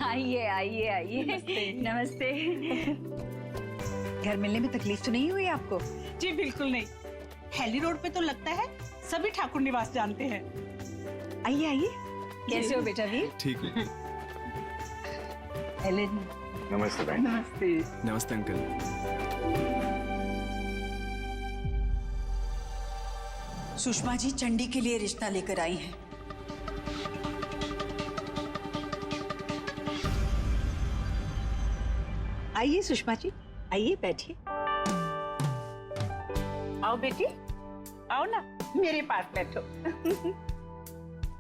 आइए आइए आइए। नमस्ते। घर मिलने में तकलीफ तो नहीं हुई आपको? जी बिल्कुल नहीं। हेली रोड पे तो लगता है सभी ठाकुर निवास जानते हैं। आइए आइए। कैसे हो बेटा वीर? ठीक है। हेलेन। नमस्ते भाई। नमस्ते। नमस्ते अंकल। सुषमा जी चंडी के लिए रिश्ता लेकर आई हैं। आइए सुषमा जी, आइए बैठिए। आओ बेटी, आओ ना मेरे पास बैठो।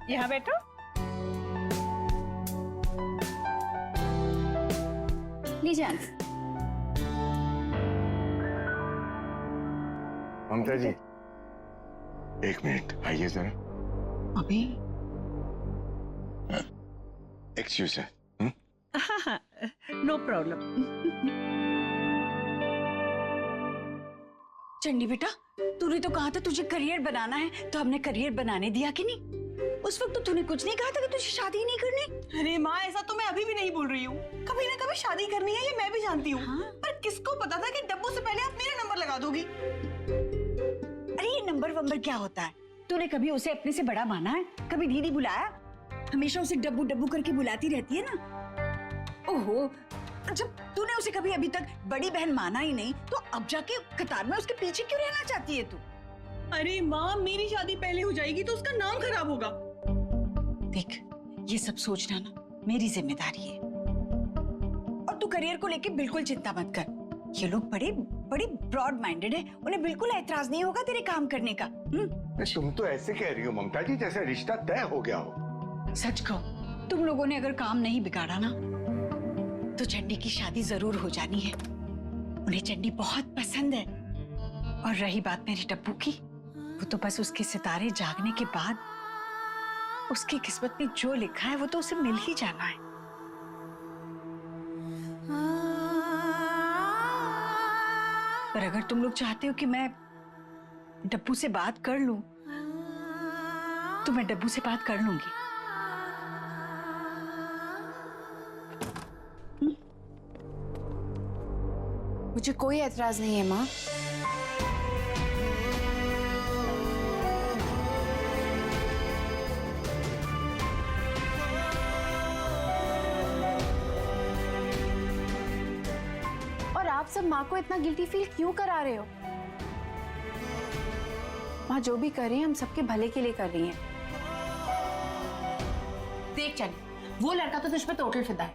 यहाँ बैठो। लीजिए। ममता जी, एक मिनट आइए जरा। अभी एक्सक्यूज है। हाँ हाँ, नो प्रॉब्लम। चंडी बेटा, तूने तो कहा था तुझे करियर बनाना है, तो हमने करियर बनाने दिया कि नहीं? उस वक्त तो तूने कुछ नहीं कहा था कि तुझे शादी नहीं करनी। अरे माँ, ऐसा तो मैं अभी भी नहीं बोल रही हूँ। कभी ना कभी शादी करनी है, ये मैं भी जानती हूँ। हाँ? पर किसको पता था कि डब्बू से पहले आप मेरा नंबर लगा दोगी। अरे ये नंबर वंबर क्या होता है? तूने कभी उसे अपने से बड़ा माना है? कभी दीदी बुलाया? हमेशा उसे डब्बू डब्बू करके बुलाती रहती है ना। ओहो, जब तूने उसे कभी अभी तक बड़ी बहन माना ही नहीं, तो अब जाके कतार में उसके पीछे क्यों रहना चाहती है तू? अरे माँ, मेरी शादी पहले हो जाएगी तो उसका नाम खराब होगा। देख, ये सब सोचना ना मेरी जिम्मेदारी है। और तू करियर को लेके बिल्कुल चिंता मत कर। ये लोग बड़े बड़े ब्रॉड माइंडेड है, उन्हें बिल्कुल ऐतराज नहीं होगा तेरे काम करने का। तुम तो ऐसे कह रही हो ममता जी जैसे रिश्ता तय हो गया हो। सच कहो, तुम लोगों ने अगर काम नहीं बिगाड़ा ना, तो चंडी की शादी जरूर हो जानी है। उन्हें चंडी बहुत पसंद है। और रही बात मेरी डब्बू की, वो तो बस उसके सितारे जागने के बाद उसकी किस्मत में जो लिखा है वो तो उसे मिल ही जाना है। पर अगर तुम लोग चाहते हो कि मैं डब्बू से बात कर लूं, तो मैं डब्बू से बात कर लूंगी। मुझे कोई एतराज नहीं है माँ। और आप सब माँ को इतना गिल्टी फील क्यों करा रहे हो? माँ जो भी कर रही है हम सबके भले के लिए कर रही हैं। देख चल, वो लड़का तो तुझ पे टोटल फिदा है,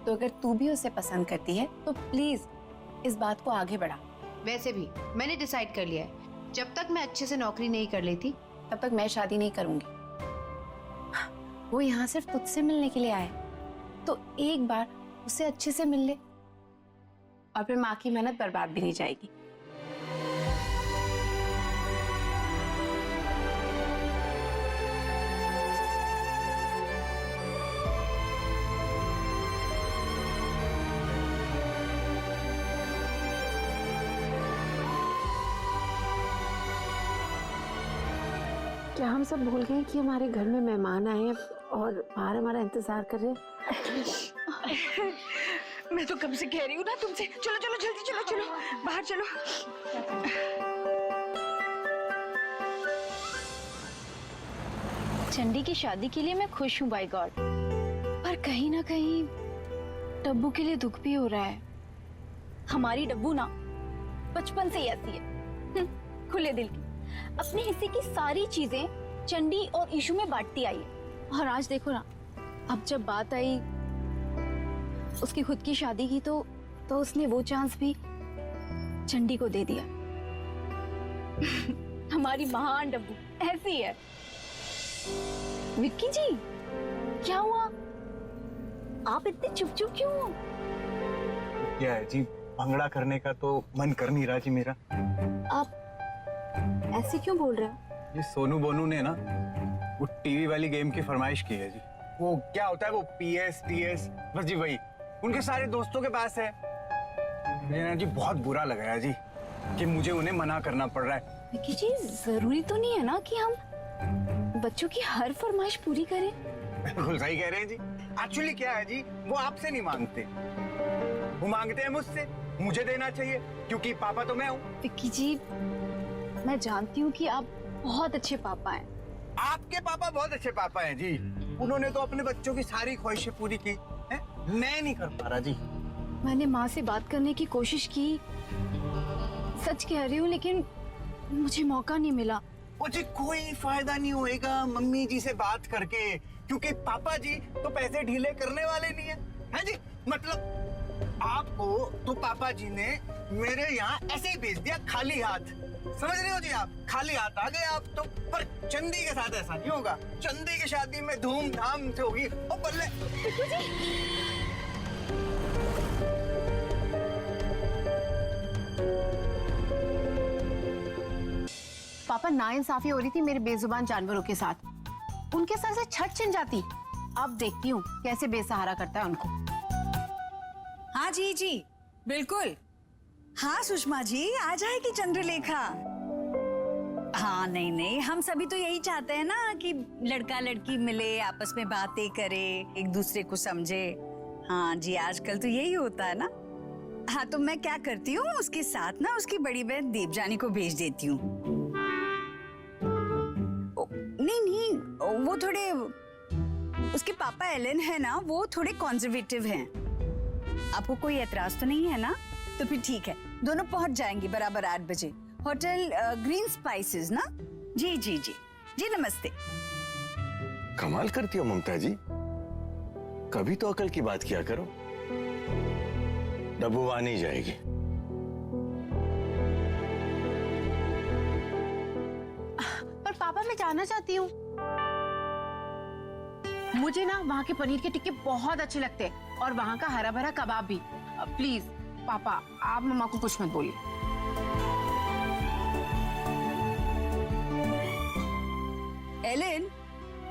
तो अगर तू भी उसे पसंद करती है तो प्लीज इस बात को आगे बढ़ा। वैसे भी मैंने डिसाइड कर लिया है, जब तक मैं अच्छे से नौकरी नहीं कर लेती तब तक मैं शादी नहीं करूंगी। वो यहाँ सिर्फ तुझसे मिलने के लिए आए, तो एक बार उसे अच्छे से मिल ले, और फिर माँ की मेहनत बर्बाद भी नहीं जाएगी। क्या हम सब भूल गए कि हमारे घर में मेहमान आए हैं और बाहर हमारा इंतजार कर रहे हैं? मैं तो कब से कह रही हूँ ना तुमसे, चलो चलो जल्दी चलो, चलो बाहर चलो। चंडी की शादी के लिए मैं खुश हूँ बाय गॉड, पर कहीं ना कहीं डब्बू के लिए दुख भी हो रहा है। हमारी डब्बू ना बचपन से ही ऐसी है, खुले दिल की, अपने हिस्से की सारी चीजें चंडी और ईशू में बांटती आई है। और आज देखो ना, अब जब बात आई उसकी खुद की शादी की, तो उसने वो चांस भी चंडी को दे दिया। हमारी महान डब्बू ऐसी है। विक्की जी, क्या हुआ? आप इतने चुप चुप क्यों हो? क्या है जी, भंगड़ा करने का तो मन कर नहीं रहा जी मेरा। आप ऐसे क्यों बोल रहे हो? ये सोनू बोनू ने ना वो टीवी वाली गेम की फरमाइश की है जी। वो क्या होता है वो PS TS, बस जी वही उनके सारे दोस्तों के पास है। मुझे ना जी बहुत बुरा लग रहा है जी कि मुझे उन्हें मना करना पड़ रहा है। विक्की जी, जरूरी तो नहीं है ना कि हम बच्चों की हर फरमाइश पूरी करें? बिल्कुल सही कह रहे हैं जी। एक्चुअली क्या है जी, वो आपसे नहीं मांगते, वो मांगते हैं मुझसे। मुझे देना चाहिए क्योंकि पापा तो मैं हूँ। विक्की जी, मैं जानती हूँ कि आप बहुत अच्छे पापा हैं। आपके पापा बहुत अच्छे पापा हैं जी। उन्होंने तो अपने बच्चों की सारी ख्वाहिशें पूरी की हैं? मैं नहीं कर पा रहा जी। मैंने माँ से बात करने की कोशिश की, सच कह रही हूँ, लेकिन मुझे मौका नहीं मिला। वो जी कोई फायदा नहीं होएगा मम्मी जी से बात करके, क्योंकि पापा जी तो पैसे ढीले करने वाले नहीं है, है जी। मतलब आपको तो पापा जी ने मेरे यहाँ ऐसे ही भेज दिया खाली हाथ। समझ रहे हो जी आप, खाली हाथ आ गए आप तो। पर चंदी के साथ ऐसा नहीं होगा। चंदी की शादी में धूमधाम से होगी। ओ बल्ले पापा, नाइंसाफी हो रही थी मेरे बेजुबान जानवरों के साथ। उनके सर से छत छिन जाती। अब देखती हूँ कैसे बेसहारा करता है उनको। हाँ जी जी बिल्कुल। हाँ सुषमा जी, आ जाएगी चंद्रलेखा। हाँ नहीं नहीं, हम सभी तो यही चाहते हैं ना कि लड़का लड़की मिले, आपस में बातें करे, एक दूसरे को समझे। हाँ जी, आजकल तो यही होता है ना। हाँ तो मैं क्या करती हूँ, उसके साथ ना उसकी बड़ी बहन देवजानी को भेज देती हूँ। नहीं नहीं, वो थोड़े, उसके पापा एलन है ना, वो थोड़े कॉन्जर्वेटिव हैं। आपको कोई एतराज तो नहीं है ना? तो फिर ठीक है, दोनों पहुंच जाएंगे बराबर 8 बजे होटल ग्रीन स्पाइसेस ना। जी जी जी जी, नमस्ते। कमाल करती हो ममता जी, कभी तो अकल की बात किया करो। डब्बू आ नहीं जाएगी। पर पापा, मैं जाना चाहती हूँ। मुझे ना वहाँ के पनीर के टिक्के बहुत अच्छे लगते हैं और वहाँ का हरा भरा कबाब भी। प्लीज पापा, आप मम्मा को कुछ मत बोलिए। एलेन,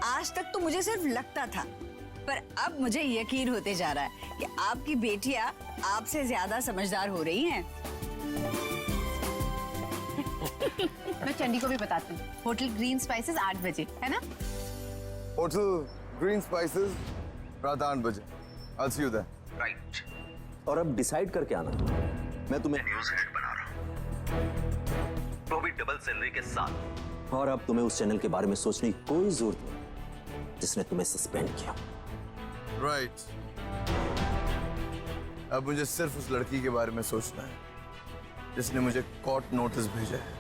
आज तक तो मुझे सिर्फ लगता था, पर अब मुझे यकीन होते जा रहा है कि आपकी बेटियां आपसे ज्यादा समझदार हो रही हैं। मैं चंडी को भी बताती हूँ, होटल ग्रीन स्पाइसेस 8 बजे, है ना? होटल ग्रीन स्पाइसेस रात 8 बजे। I'll see you there. Right. और अब डिसाइड करके आना, मैं तुम्हें न्यूज हेड बना रहा हूं, तो भी डबल सैलरी के साथ। और अब तुम्हें उस चैनल के बारे में सोचने की कोई जरूरत नहीं जिसने तुम्हें सस्पेंड किया। Right. अब मुझे सिर्फ उस लड़की के बारे में सोचना है जिसने मुझे कोर्ट नोटिस भेजा है।